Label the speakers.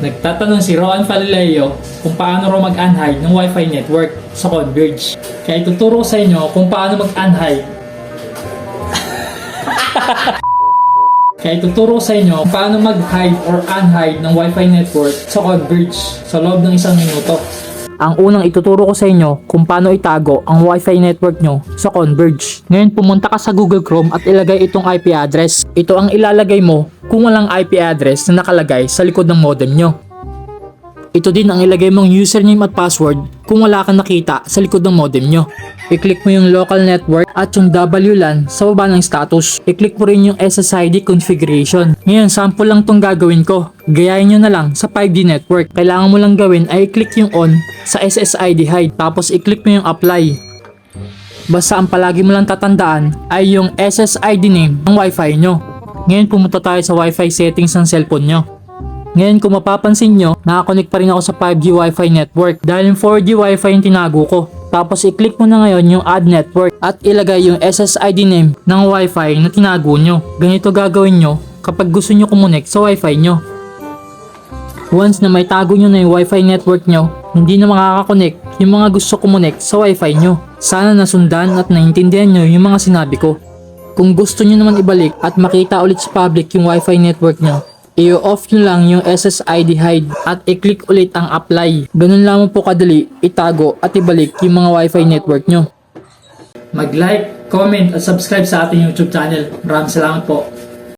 Speaker 1: Nagtatanong si Roan Falileo kung paano raw mag-unhide ng Wi-Fi network sa Converge. Kaya ituturo ko sa inyo kung paano mag-unhide. Kaya ituturo ko sa inyo kung paano mag-hide or unhide ng Wi-Fi network sa Converge sa loob ng 1 minuto. Ang unang ituturo ko sa inyo kung paano itago ang Wi-Fi network nyo sa Converge. Ngayon pumunta ka sa Google Chrome at ilagay itong IP address. Ito ang ilalagay mo kung walang IP address na nakalagay sa likod ng modem nyo. Ito din ang ilagay mong username at password kung wala kang nakita sa likod ng modem nyo. I-click mo yung local network at yung WLAN sa baba ng status. I-click mo rin yung SSID configuration. Ngayon, sample lang tong gagawin ko. Gayahin nyo na lang sa 5G network. Kailangan mo lang gawin ay i-click yung on sa SSID hide. Tapos i-click mo yung apply. Basta ang palagi mo lang tatandaan ay yung SSID name ng Wi-Fi nyo. Ngayon, pumunta tayo sa Wi-Fi settings ng cellphone nyo. Ngayon kung mapapansin nyo, nakakonect pa rin ako sa 5G Wi-Fi network dahil yung 4G Wi-Fi yung tinago ko. Tapos i-click mo na ngayon yung add network at ilagay yung SSID name ng Wi-Fi na tinago nyo. Ganito gagawin nyo kapag gusto nyo kumonect sa Wi-Fi nyo. Once na may tago nyo na yung Wi-Fi network nyo, hindi na makakakonect yung mga gusto kumonect sa Wi-Fi nyo. Sana nasundan at naintindihan nyo yung mga sinabi ko. Kung gusto nyo naman ibalik at makita ulit sa public yung Wi-Fi network nyo, i-off nyo lang yung SSID hide at i-click ulit ang apply. Ganun lamang po kadali itago at ibalik yung mga Wi-Fi network nyo. Mag-like, comment at subscribe sa ating YouTube channel. Maraming salamat po.